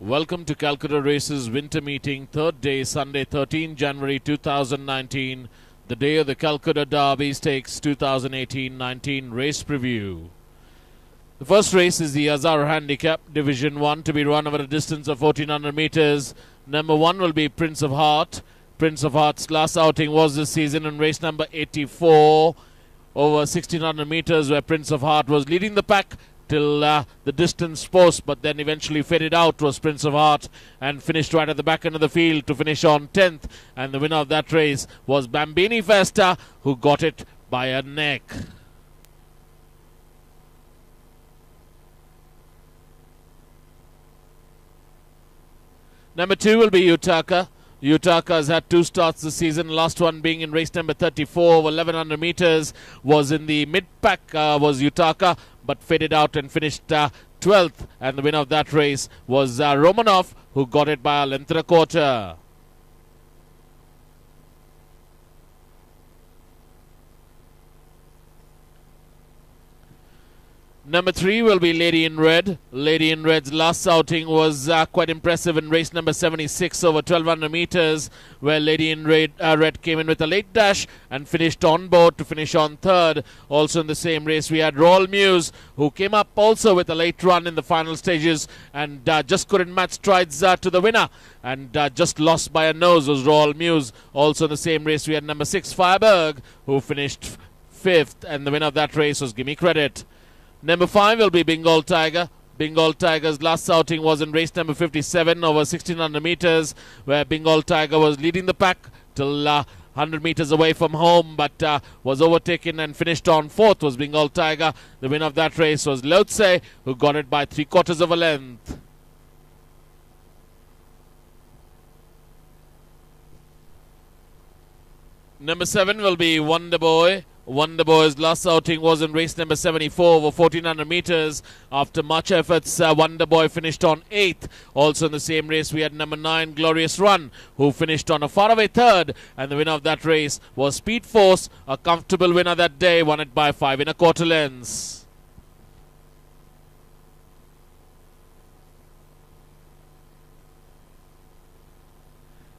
Welcome to Calcutta Races Winter Meeting, third day, Sunday, 13 January 2019, the day of the Calcutta Derby Stakes 2018-19 race preview. The first race is the Azar Handicap, Division 1, to be run over a distance of 1400 metres. Number 1 will be Prince of Heart. Prince of Heart's last outing was this season in race number 84, over 1600 metres, where Prince of Heart was leading the pack till the distance post, but then eventually faded out was Prince of Heart and finished right at the back end of the field to finish on 10th. And the winner of that race was Bambini Festa, who got it by a neck. Number 2 will be Utaka. Utaka has had 2 starts this season, last one being in race number 34 over 1100 metres. Was in the mid-pack, was Utaka, but faded out and finished 12th. And the winner of that race was Romanov, who got it by a length and a quarter. Number 3 will be Lady in Red. Lady in Red's last outing was quite impressive in race number 76 over 1200 metres, where Lady in Red came in with a late dash and finished on board to finish on 3rd. Also in the same race we had Royal Muse, who came up also with a late run in the final stages and just couldn't match strides to the winner, and just lost by a nose was Royal Muse. Also in the same race we had number 6 Fireberg, who finished 5th, and the winner of that race was Gimme Credit. Number 5 will be Bengal Tiger. Bengal Tiger's last outing was in race number 57 over 1600 metres, where Bengal Tiger was leading the pack till 100 metres away from home, but was overtaken and finished on 4th was Bengal Tiger. The winner of that race was Lotse, who got it by 3/4 of a length. Number 7 will be Wonderboy. Wonderboy's last outing was in race number 74 over 1400 metres. After much efforts, Wonderboy finished on 8th. Also in the same race we had number 9 Glorious Run, who finished on a faraway 3rd, and the winner of that race was Speed Force, a comfortable winner that day, won it by 5 1/4 lengths.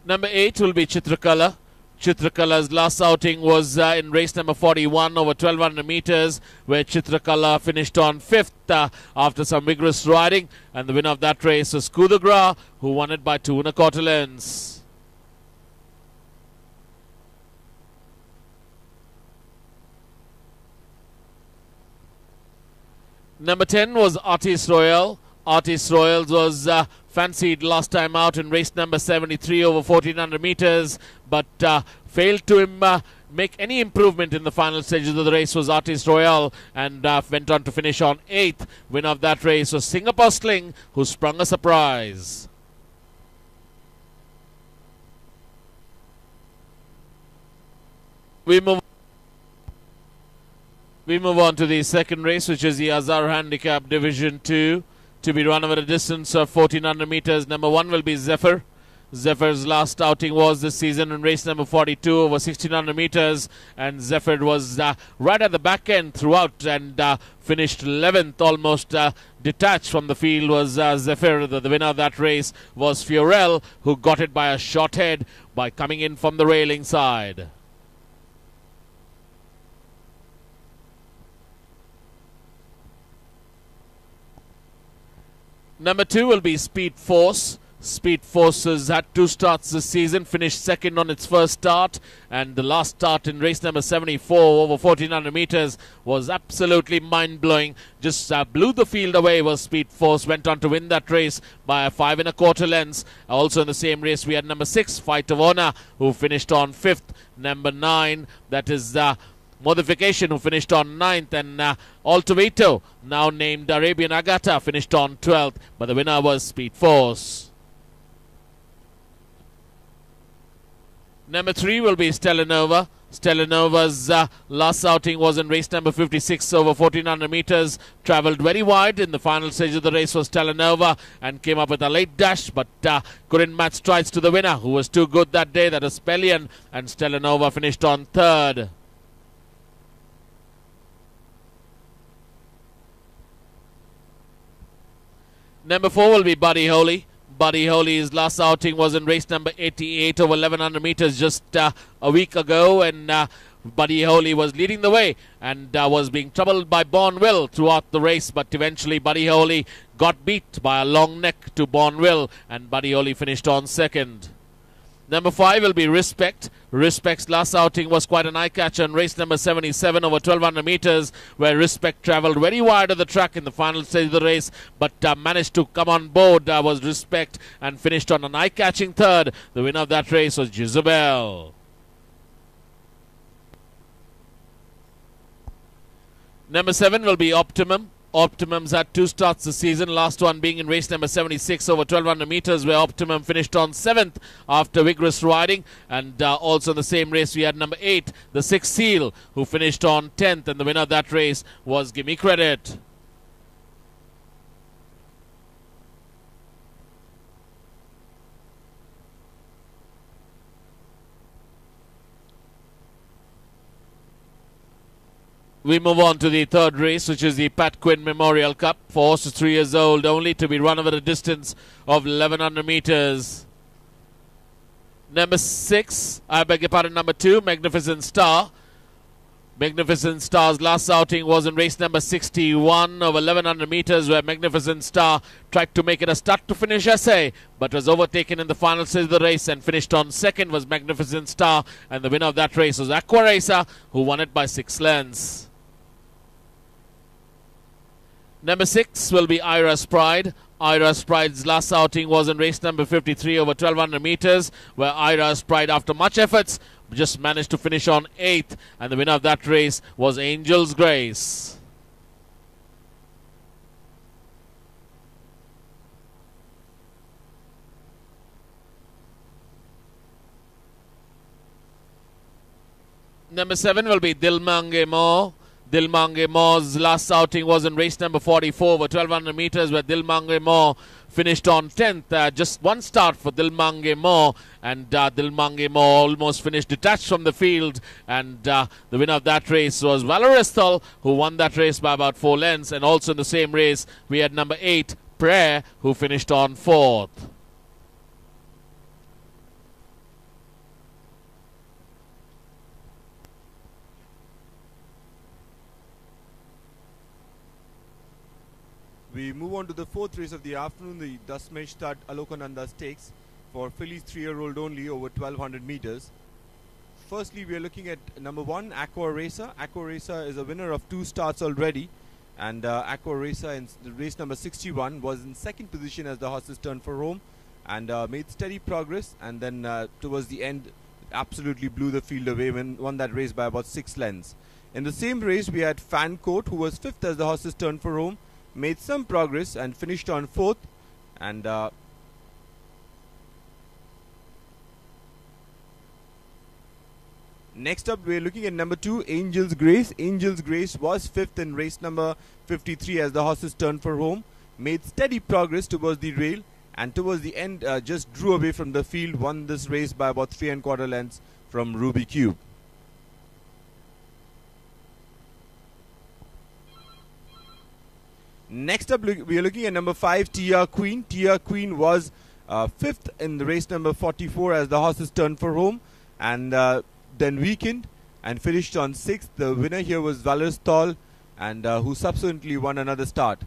Number 8 will be Chitrakala. Chitrakala's last outing was in race number 41 over 1200 metres, where Chitrakala finished on 5th after some vigorous riding, and the winner of that race was Kudagra, who won it by 2 1/4 lengths. Number 10 was Artis Royal. Artis Royal was fancied last time out in race number 73 over 1400 metres, but failed to make any improvement in the final stages of the race was Artis Royal, and went on to finish on 8th. Winner of that race was Singapore Sling, who sprung a surprise. We move on to the second race, which is the Azar Handicap Division 2. To be run over a distance of 1400 metres. Number 1 will be Zephyr. Zephyr's last outing was this season in race number 42 over 1600 metres, and Zephyr was right at the back end throughout and finished 11th, almost detached from the field was Zephyr. The winner of that race was Fiorel, who got it by a short head by coming in from the railing side. Number 2 will be Speed Force. Speed Force has had 2 starts this season, finished 2nd on its first start, and the last start in race number 74 over 1400 metres was absolutely mind-blowing. Just blew the field away was Speed Force, went on to win that race by 5 1/4 lengths. Also in the same race we had number 6 Fight of Honor, who finished on 5th. Number 9, that is Modification, who finished on 9th, and Altovito, now named Arabian Agata, finished on 12th, but the winner was Speed Force. Number 3 will be Stellanova. Stellanova's last outing was in race number 56 over 1400 metres. Travelled very wide in the final stage of the race was Stellanova and came up with a late dash, but couldn't match strides to the winner, who was too good that day, that was Spellion, and Stellanova finished on 3rd. Number 4 will be Buddy Holly. Buddy Holly's last outing was in race number 88 over 1100 meters just a week ago, and Buddy Holly was leading the way and was being troubled by Bonville throughout the race, but eventually Buddy Holly got beat by a long neck to Bonville, and Buddy Holly finished on second. Number 5 will be Respect. Respect's last outing was quite an eye-catcher in race number 77 over 1200 meters, where Respect travelled very wide of the track in the final stage of the race, but managed to come on board was Respect and finished on an eye-catching third. The winner of that race was Jezebel. Number 7 will be Optimum. Optimum's had 2 starts this season, last one being in race number 76 over 1200 meters, where Optimum finished on 7th after vigorous riding. And also in the same race we had number 8, the 6 Seal, who finished on 10th, and the winner of that race was Gimme Credit. We move on to the third race, which is the Pat Quinn Memorial Cup for horses 3 years old only, to be run over a distance of 1100 meters. Number 6, I beg your pardon, number 2, Magnificent Star. Magnificent Star's last outing was in race number 61 over 1100 meters, where Magnificent Star tried to make it a start to finish essay, but was overtaken in the final stage of the race, and finished on second was Magnificent Star, and the winner of that race was AQUARACER, who won it by 6 lengths. Number 6 will be Ira's Pride. Ira's Pride's last outing was in race number 53 over 1200 meters, where Ira's Pride, after much efforts, just managed to finish on 8th, and the winner of that race was Angel's Grace. Number 7 will be Dilmange Mo. Dilmange Mo's last outing was in race number 44 over 1200 meters, where Dilmange Mo finished on 10th. Just one start for Dilmange Mo, and Dilmange Mo almost finished detached from the field, and the winner of that race was Valoristhal, who won that race by about 4 lengths. And also in the same race we had number 8, Prayer, who finished on 4th. We move on to the 4th race of the afternoon, the Dasmesh Stud Alokananda Stakes for fillies 3-year-old only over 1200 meters. Firstly, we are looking at number 1, AQUARACER. AQUARACER is a winner of 2 starts already, and AQUARACER in the race number 61 was in 2nd position as the horses turned for home, and made steady progress, and then towards the end absolutely blew the field away when won that race by about 6 lengths. In the same race we had Fancourt, who was 5th as the horses turned for home, made some progress and finished on 4th, and next up we are looking at number 2, Angel's Grace. Angel's Grace was 5th in race number 53 as the horses turned for home, made steady progress towards the rail, and towards the end just drew away from the field, won this race by about 3 1/4 lengths from Ruby Cube. Next up we are looking at number 5, TR Queen. TR Queen was 5th in the race number 44 as the horses turned for home, and then weakened and finished on 6th. The winner here was Valoristhal, and who subsequently won another start.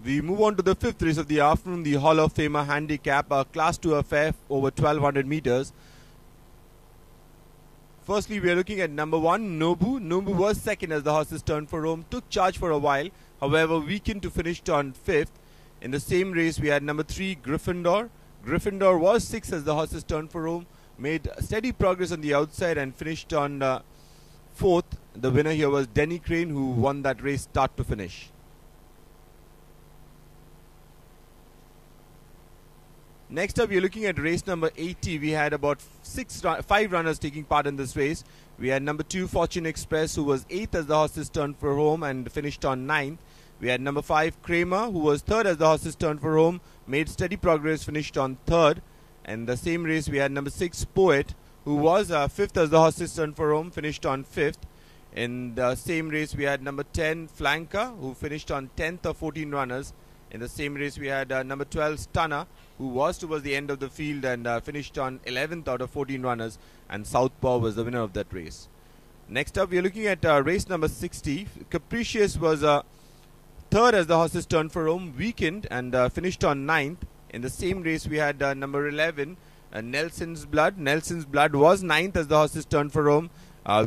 We move on to the 5th race of the afternoon, the Hall of Famer Handicap, a Class 2 affair over 1200 meters. Firstly, we are looking at number 1, Nobu. Nobu was 2nd as the horses turned for home, took charge for a while, however weakened to finish on 5th. In the same race, we had number 3, Gryffindor. Gryffindor was 6th as the horses turned for home, made steady progress on the outside and finished on 4th. The winner here was Denny Crane, who won that race start to finish. Next up, we are looking at race number 80. We had about 5 runners taking part in this race. We had number 2, Fortune Express, who was 8th as the horses turned for home and finished on 9th. We had number 5, Kramer, who was 3rd as the horses turned for home, made steady progress, finished on 3rd. And the same race, we had number 6, Poet, who was 5th as the horses turned for home, finished on 5th. In the same race, we had number 10, Flanker, who finished on 10th of 14 runners. In the same race, we had number 12, Stunner, who was towards the end of the field and finished on 11th out of 14 runners. And Southpaw was the winner of that race. Next up, we are looking at race number 60. Capricious was 3rd as the horses turned for home, weakened and finished on 9th. In the same race, we had number 11, Nelson's Blood. Nelson's Blood was 9th as the horses turned for home,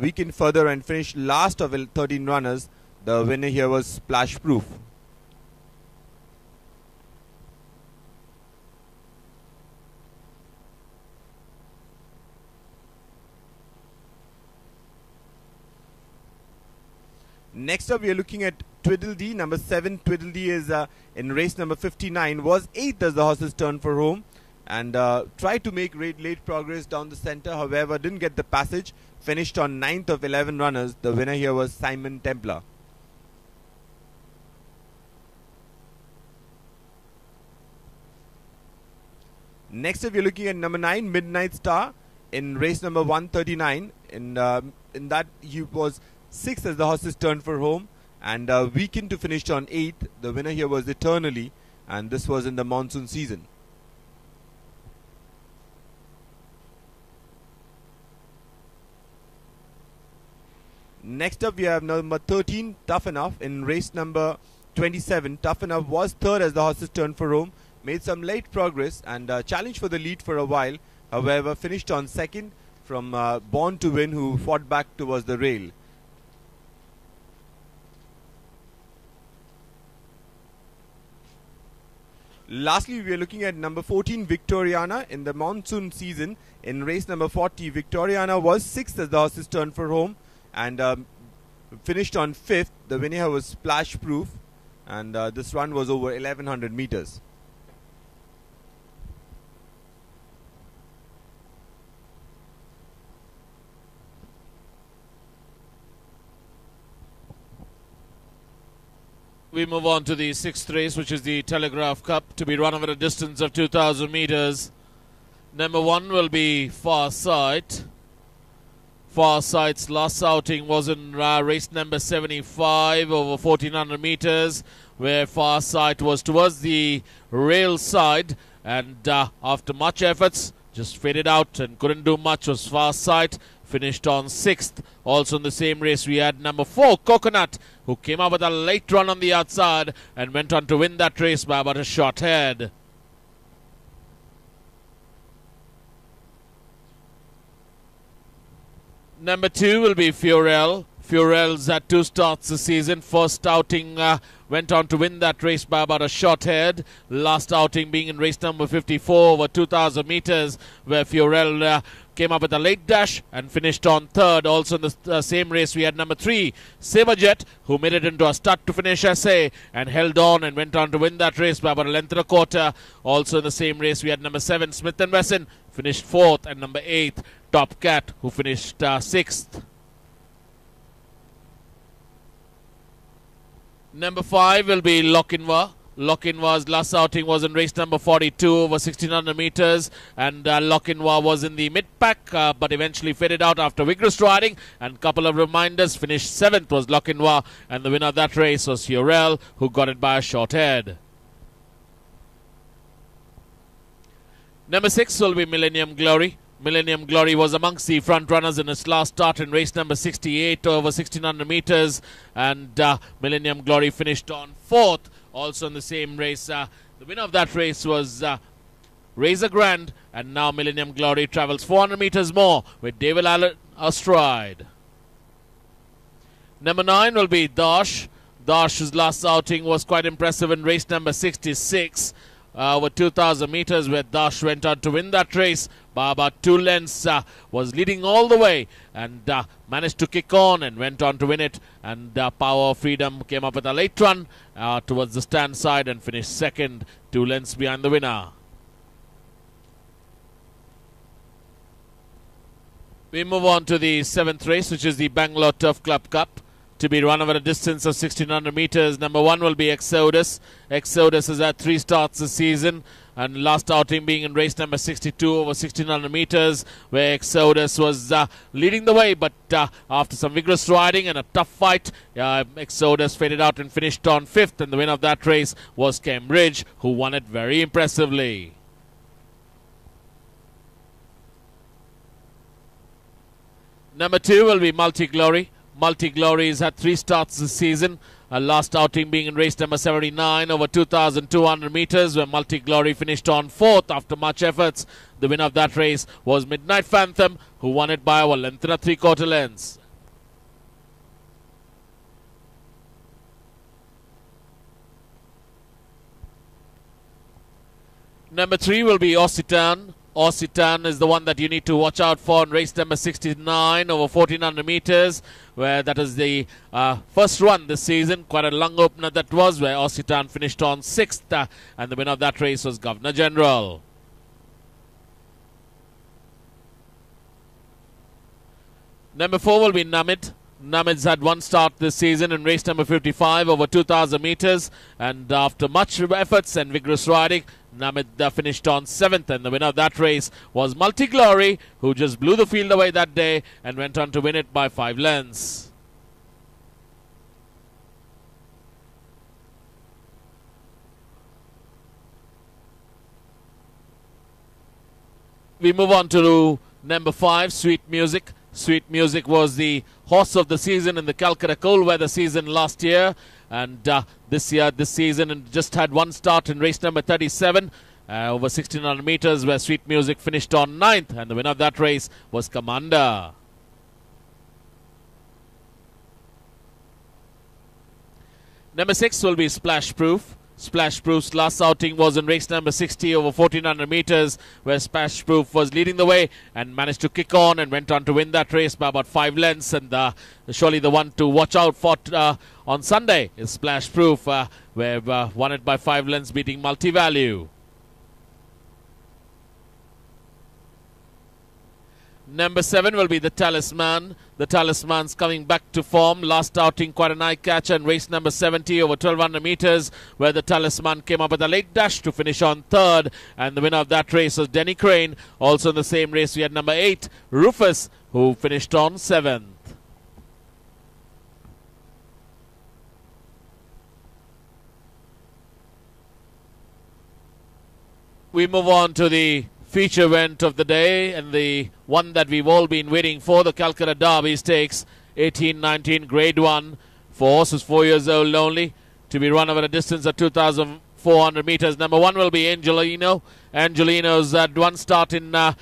weakened further and finished last of 13 runners. The winner here was Splash Proof. Next up, we are looking at Tweedledee. Number 7, Tweedledee is in race number 59, was 8th as the horses turned for home and tried to make late progress down the center. However, didn't get the passage. Finished on 9th of 11 runners. The winner here was Simon Templar. Next up, we are looking at number 9, Midnight Star, in race number 139. In that, he was 6th as the horses turned for home and weakened to finish on 8th. The winner here was Eternally, and this was in the monsoon season. Next up, we have number 13, Tough Enough, in race number 27. Tough Enough was 3rd as the horses turned for home, made some late progress and challenged for the lead for a while. However, finished on 2nd from Born to Win, who fought back towards the rail. Lastly, we are looking at number 14, Victoriana, in the monsoon season. In race number 40, Victoriana was 6th as the horses turned for home and finished on 5th. The winner was Splash Proof, and this run was over 1100 meters. We move on to the 6th race, which is the Telegraph Cup, to be run over a distance of 2,000 meters. Number 1 will be Farsight. Farsight's last outing was in race number 75 over 1,400 meters, where Farsight was towards the rail side and after much efforts just faded out and couldn't do much. Was Farsight, finished on 6th. Also in the same race, we had number 4, Coconut, who came up with a late run on the outside and went on to win that race by about a short head. Number 2 will be Furel. Furel's had 2 starts this season. First outing went on to win that race by about a short head. Last outing being in race number 54 over 2,000 meters, where Furel came up with a late dash and finished on 3rd. Also in the same race, we had number 3, Saberjet, who made it into a start to finish essay and held on and went on to win that race by about a length and a quarter. Also in the same race, we had number 7, Smith & Wesson, finished 4th, and number 8, Top Cat, who finished 6th. Number 5 will be Lochinvar. Lochinvar's last outing was in race number 42 over 1,600 meters, and Lochinvar was in the mid-pack, but eventually faded out after vigorous riding. And couple of reminders, finished 7th was Lochinvar, and the winner of that race was Furel, who got it by a short head. Number 6 will be Millennium Glory. Millennium Glory was amongst the front runners in its last start in race number 68 over 1,600 meters, and Millennium Glory finished on 4th. Also in the same race, the winner of that race was Razor Grand, and now Millennium Glory travels 400 meters more with David Allen astride. Number 9 will be Darsh. Darsh's last outing was quite impressive in race number 66 over 2,000 meters, where Darsh went on to win that race by about 2 lengths, was leading all the way and managed to kick on and went on to win it. And Power of Freedom came up with a late run towards the stand side and finished 2nd, 2 lengths behind the winner. We move on to the 7th race, which is the Bangalore Turf Club Cup, to be run over a distance of 1,600 meters. Number 1 will be Exodus. Exodus has had 3 starts this season. and last outing being in race number 62 over 1600 meters, where Exodus was leading the way, but after some vigorous riding and a tough fight, Exodus faded out and finished on 5th, and the winner of that race was Cambridge, who won it very impressively. Number 2 will be Multiglory. Multiglory has had 3 starts this season. Last outing being in race number 79 over 2,200 meters, where Multiglory finished on 4th after much efforts. The winner of that race was Midnight Phantom, who won it by a length and a 3/4 lengths. Number 3 will be Occitan. Occitan is the one that you need to watch out for in race number 69 over 1,400 meters, where that is the first run this season. Quite a long opener that was, where Occitan finished on 6th, and the winner of that race was Governor General. Number 4 will be Namid. Namid's had 1 start this season in race number 55 over 2,000 meters, and after much efforts and vigorous riding, Namid finished on 7th, and the winner of that race was Multiglory, who just blew the field away that day and went on to win it by 5 lengths. We move on to number 5, Sweet Music. Sweet Music was the horse of the season in the Calcutta cold weather season last year, and this season, and just had 1 start in race number 37 over 1,600 meters, where Sweet Music finished on 9th, and the winner of that race was Commander. Number 6 will be Splash Proof. Splash Proof's last outing was in race number 60 over 1,400 meters, where Splash Proof was leading the way and managed to kick on and went on to win that race by about 5 lengths. And surely the one to watch out for on Sunday is Splash Proof, where won it by 5 lengths, beating Multi-Value. Number 7 will be the Talisman. The Talisman's coming back to form. Last outing, quite an eye-catcher in race number 70 over 1,200 meters, where the Talisman came up with a late dash to finish on 3rd. And the winner of that race was Denny Crane. Also in the same race, we had number 8, Rufus, who finished on 7th. We move on to the feature event of the day, and the one that we've all been waiting for, the Calcutta Derby Stakes 18-19 Grade 1 for horses 4 years old only, to be run over a distance of 2,400 meters. Number 1 will be Angelino. Angelino's had 1 start in the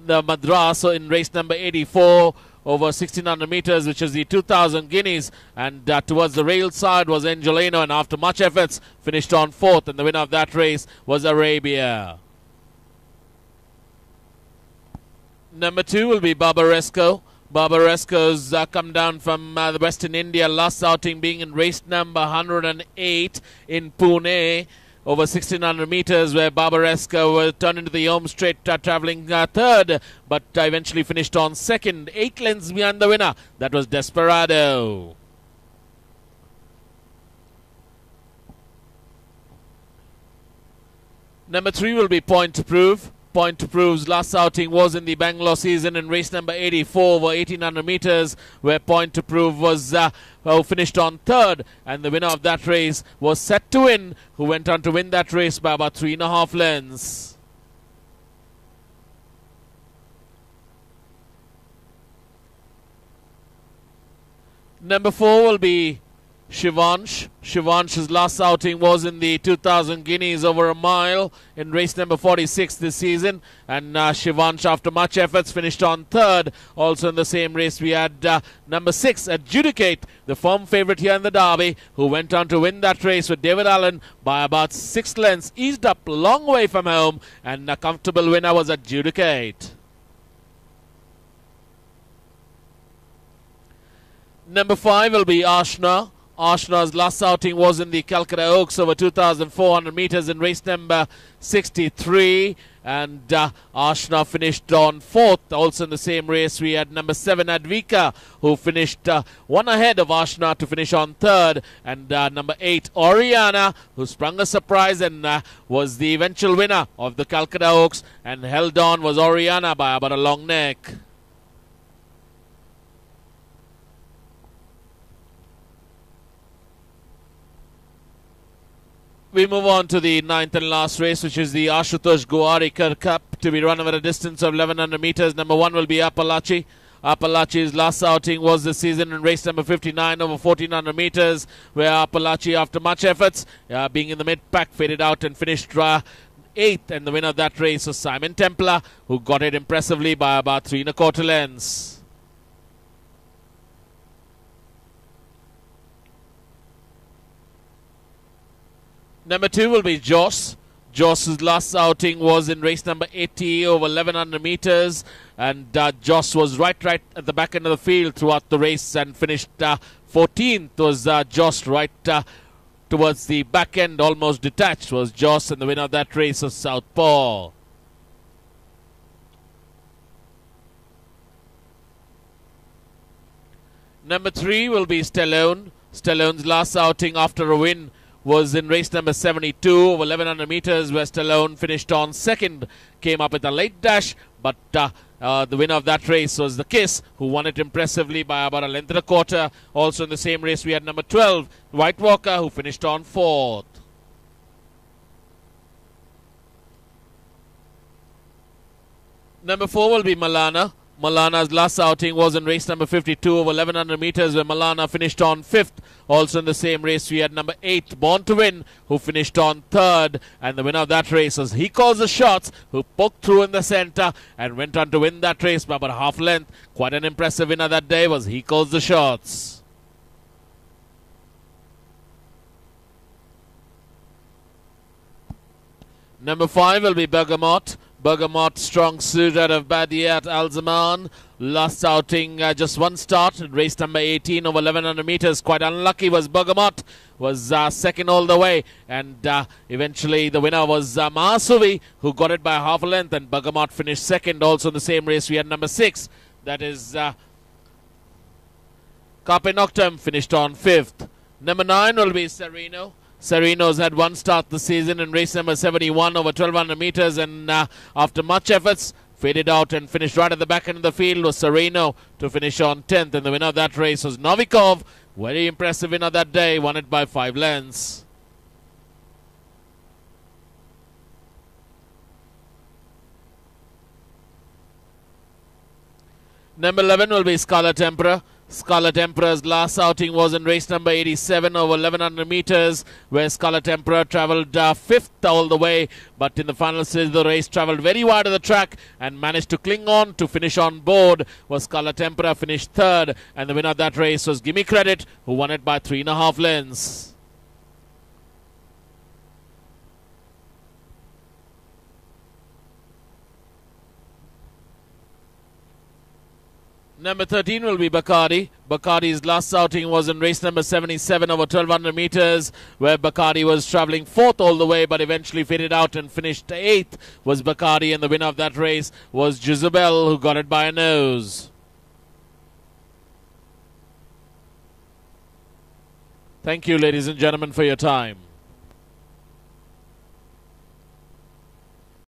Madras in race number 84 over 1,600 meters, which is the 2,000 guineas, and towards the rail side was Angelino, and after much efforts finished on 4th, and the winner of that race was Arabia. Number 2 will be Barbaresco. Barbaresco's come down from the Western India, last outing being in race number 108 in Pune over 1,600 meters, where Barbaresco turned into the home straight, travelling 3rd, but eventually finished on 2nd, 8 lengths behind the winner. That was Desperado. Number 3 will be Point to Prove. Point to Prove's last outing was in the Bangalore season in race number 84 over 1,800 meters, where Point to Prove was finished on 3rd, and the winner of that race was Set to Win, who went on to win that race by about 3.5 lengths. Number 4 will be Shivansh. Shivansh's last outing was in the 2,000 guineas over a mile in race number 46 this season, and Shivansh, after much efforts, finished on 3rd. Also in the same race we had number 6, Adjudicate, the firm favourite here in the Derby, who went on to win that race with David Allen by about 6 lengths, eased up a long way from home, and a comfortable winner was Adjudicate. Number 5 will be Ashna. Ashna's last outing was in the Calcutta Oaks over 2,400 meters in race number 63, and Ashna finished on 4th. Also in the same race, we had number 7 Advika, who finished 1 ahead of Ashna to finish on 3rd, and number 8 Oriana, who sprung a surprise and was the eventual winner of the Calcutta Oaks, and held on was Oriana by about a long neck. We move on to the 9th and last race, which is the Ashutosh Gowarikar Cup, to be run over a distance of 1100 meters. Number 1 will be APALACHEE. APALACHEE's last outing was this season in race number 59 over 1400 meters, where APALACHEE, after much efforts, being in the mid-pack, faded out and finished 8th. And the winner of that race was Simon Templar, who got it impressively by about 3 1/4 lengths. Number 2 will be Joss. Joss's last outing was in race number 80 over 1100 meters, and Joss was right at the back end of the field throughout the race and finished 14th. Was Joss right towards the back end, almost detached was Joss, and the winner of that race was Southpaw. Number 3 will be Stallone. Stallone's last outing after a win was in race number 72 over 1100 meters, where Stallone finished on 2nd, came up with a late dash, but the winner of that race was the Kiss, who won it impressively by about a length and a quarter. Also in the same race, we had number 12, White Walker, who finished on 4th. Number 4 will be MALANA. Malana's last outing was in race number 52 over 1100 meters, where MALANA finished on 5th. Also in the same race, we had number 8, Born to Win, who finished on 3rd. And the winner of that race was He Calls the Shots, who poked through in the center and went on to win that race by about a half length. Quite an impressive winner that day was He Calls the Shots. Number 5 will be Bergamot. Bergamot, strong suit out of Badia at Al Zaman. Last outing, just one start in race number 18 over 1100 meters. Quite unlucky was Bergamot. Was 2nd all the way. And eventually the winner was Mahasuvi, who got it by half a length. And Bergamot finished 2nd. Also in the same race, we had number 6. That is Carpe Noctem, finished on 5th. Number 9 will be Sereno. Sereno's had one start this season in race number 71 over 1200 meters, and after much efforts, faded out and finished right at the back end of the field was Sereno to finish on 10th. And the winner of that race was Novikov. Very impressive winner that day, won it by 5 lengths. Number 11 will be Scarlet Emperor. Scarlet Emperor's last outing was in race number 87 over 1100 meters, where Scarlet Emperor travelled 5th all the way, but in the final stage of the race travelled very wide of the track and managed to cling on to finish on board. Was Scarlet Emperor, finished 3rd, and the winner of that race was Gimme Credit, who won it by 3 1/2 lengths. Number 13 will be Bacardi. Bacardi's last outing was in race number 77 over 1200 meters, where Bacardi was travelling 4th all the way, but eventually faded out and finished 8th. Was Bacardi, and the winner of that race was Jezebel, who got it by a nose. Thank you, ladies and gentlemen, for your time.